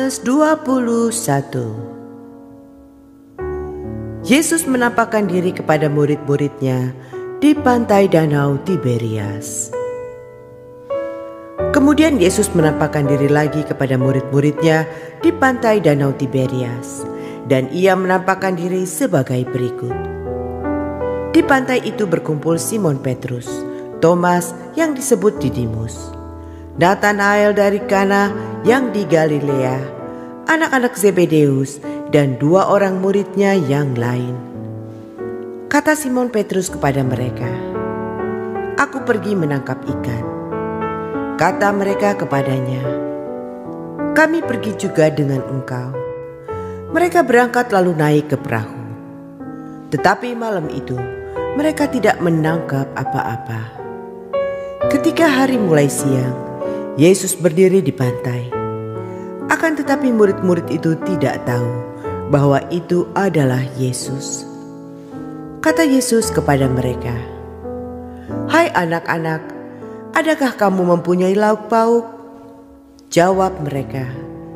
Yohanes 21. Yesus menampakkan diri kepada murid-muridnya di pantai danau Tiberias. Kemudian Yesus menampakkan diri lagi kepada murid-muridnya di pantai danau Tiberias, dan ia menampakkan diri sebagai berikut. Di pantai itu berkumpul Simon Petrus, Thomas yang disebut Didimus, Natanael dari Kana yang di Galilea, anak-anak Zebedeus, dan 2 orang muridnya yang lain. Kata Simon Petrus kepada mereka, "Aku pergi menangkap ikan." Kata mereka kepadanya, "Kami pergi juga dengan engkau." Mereka berangkat lalu naik ke perahu. Tetapi malam itu mereka tidak menangkap apa-apa. Ketika hari mulai siang, Yesus berdiri di pantai. Akan tetapi murid-murid itu tidak tahu bahwa itu adalah Yesus. Kata Yesus kepada mereka, "Hai anak-anak, adakah kamu mempunyai lauk pauk?" Jawab mereka,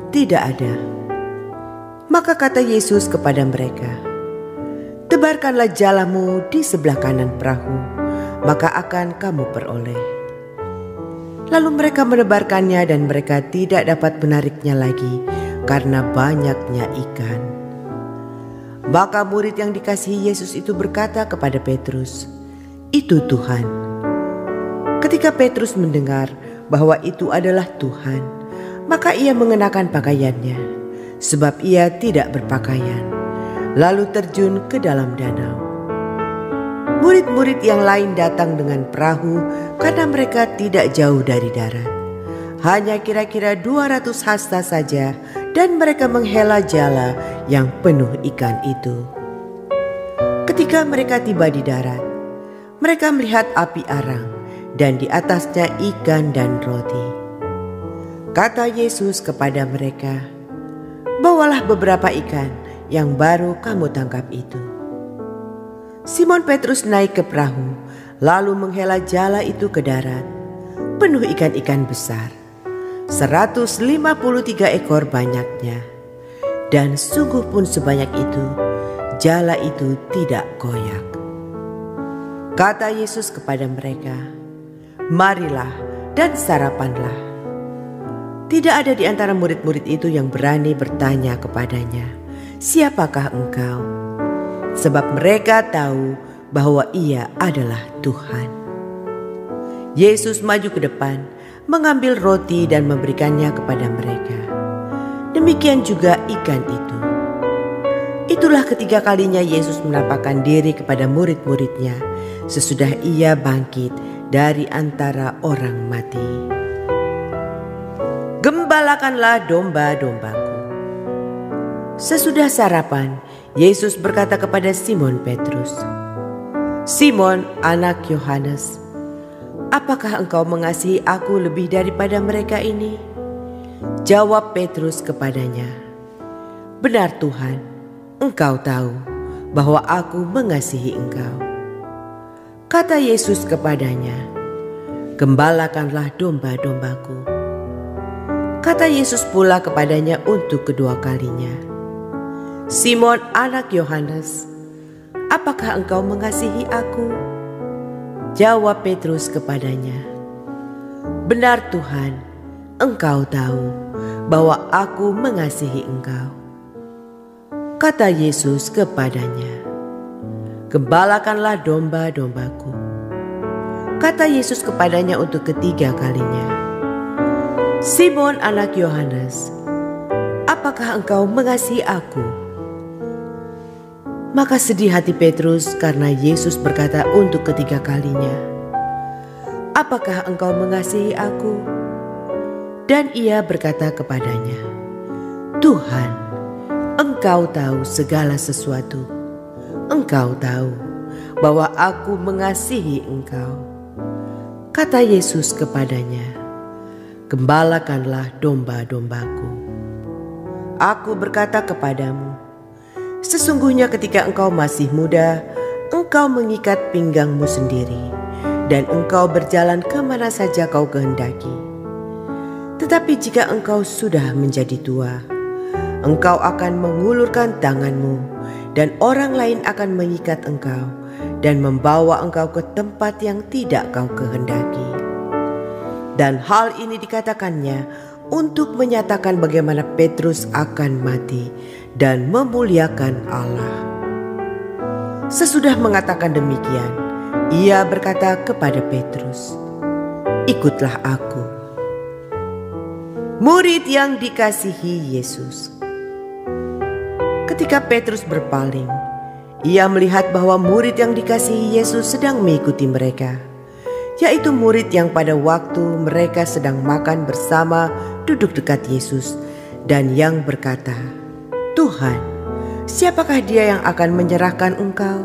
"Tidak ada." Maka kata Yesus kepada mereka, "Tebarkanlah jalamu di sebelah kanan perahu, maka akan kamu peroleh." Lalu mereka menebarkannya dan mereka tidak dapat menariknya lagi karena banyaknya ikan. Maka murid yang dikasihi Yesus itu berkata kepada Petrus, "Itu Tuhan." Ketika Petrus mendengar bahwa itu adalah Tuhan, maka ia mengenakan pakaiannya, sebab ia tidak berpakaian, lalu terjun ke dalam danau. Murid-murid yang lain datang dengan perahu karena mereka tidak jauh dari darat. Hanya kira-kira 200 hasta saja, dan mereka menghela jala yang penuh ikan itu. Ketika mereka tiba di darat, mereka melihat api arang dan di atasnya ikan dan roti. Kata Yesus kepada mereka, "Bawalah beberapa ikan yang baru kamu tangkap itu." Simon Petrus naik ke perahu, lalu menghela jala itu ke darat, penuh ikan-ikan besar, 153 ekor banyaknya. Dan sungguh pun sebanyak itu, jala itu tidak koyak. Kata Yesus kepada mereka, "Marilah dan sarapanlah." Tidak ada di antara murid-murid itu yang berani bertanya kepadanya, "Siapakah engkau?" Sebab mereka tahu bahwa ia adalah Tuhan. Yesus maju ke depan, mengambil roti dan memberikannya kepada mereka. Demikian juga ikan itu. Itulah ketiga kalinya Yesus menampakkan diri kepada murid-muridnya sesudah ia bangkit dari antara orang mati. Gembalakanlah domba-dombaku. Sesudah sarapan, Yesus berkata kepada Simon Petrus, "Simon, anak Yohanes, apakah engkau mengasihi aku lebih daripada mereka ini?" Jawab Petrus kepadanya, "Benar Tuhan, engkau tahu bahwa aku mengasihi engkau." Kata Yesus kepadanya, "Gembalakanlah domba-dombaku." Kata Yesus pula kepadanya untuk kedua kalinya, "Simon anak Yohanes, apakah engkau mengasihi aku?" Jawab Petrus kepadanya, "Benar Tuhan, engkau tahu bahwa aku mengasihi engkau." Kata Yesus kepadanya, "Gembalakanlah domba-dombaku." Kata Yesus kepadanya untuk ketiga kalinya, "Simon anak Yohanes, apakah engkau mengasihi aku?" Maka sedih hati Petrus karena Yesus berkata untuk ketiga kalinya, "Apakah engkau mengasihi aku?" Dan ia berkata kepadanya, "Tuhan, engkau tahu segala sesuatu. Engkau tahu bahwa aku mengasihi engkau." Kata Yesus kepadanya, "Gembalakanlah domba-dombaku. Aku berkata kepadamu, sesungguhnya ketika engkau masih muda, engkau mengikat pinggangmu sendiri, dan engkau berjalan kemana saja kau kehendaki. Tetapi jika engkau sudah menjadi tua, engkau akan mengulurkan tanganmu, dan orang lain akan mengikat engkau dan membawa engkau ke tempat yang tidak kau kehendaki. Dan hal ini dikatakannya untuk menyatakan bagaimana Petrus akan mati dan memuliakan Allah. Sesudah mengatakan demikian, ia berkata kepada Petrus, "Ikutlah aku." Murid yang dikasihi Yesus. Ketika Petrus berpaling, ia melihat bahwa murid yang dikasihi Yesus sedang mengikuti mereka, yaitu murid yang pada waktu mereka sedang makan bersama duduk dekat Yesus, dan yang berkata, "Tuhan, siapakah dia yang akan menyerahkan engkau?"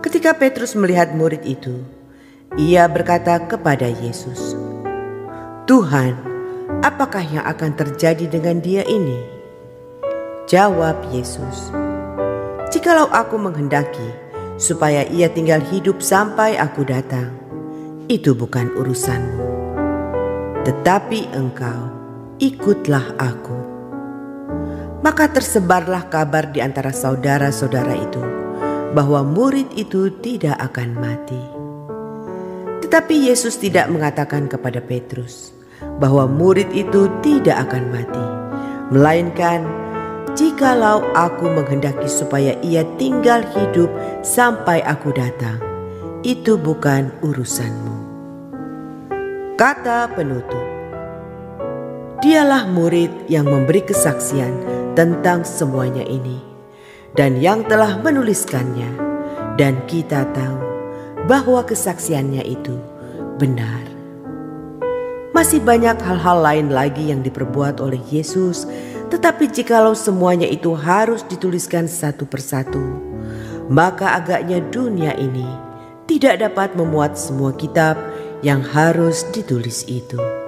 Ketika Petrus melihat murid itu, ia berkata kepada Yesus, "Tuhan, apakah yang akan terjadi dengan dia ini?" Jawab Yesus, "Jikalau aku menghendaki supaya ia tinggal hidup sampai aku datang, itu bukan urusanmu. Tetapi engkau, ikutlah aku." Maka tersebarlah kabar di antara saudara-saudara itu bahwa murid itu tidak akan mati. Tetapi Yesus tidak mengatakan kepada Petrus bahwa murid itu tidak akan mati, melainkan, "Jikalau aku menghendaki supaya ia tinggal hidup sampai aku datang, itu bukan urusanmu." Kata penutup. Dialah murid yang memberi kesaksian tentang semuanya ini, dan yang telah menuliskannya, dan kita tahu bahwa kesaksiannya itu benar. Masih banyak hal-hal lain lagi yang diperbuat oleh Yesus, tetapi jikalau semuanya itu harus dituliskan satu persatu, maka agaknya dunia ini tidak dapat memuat semua kitab yang harus ditulis itu.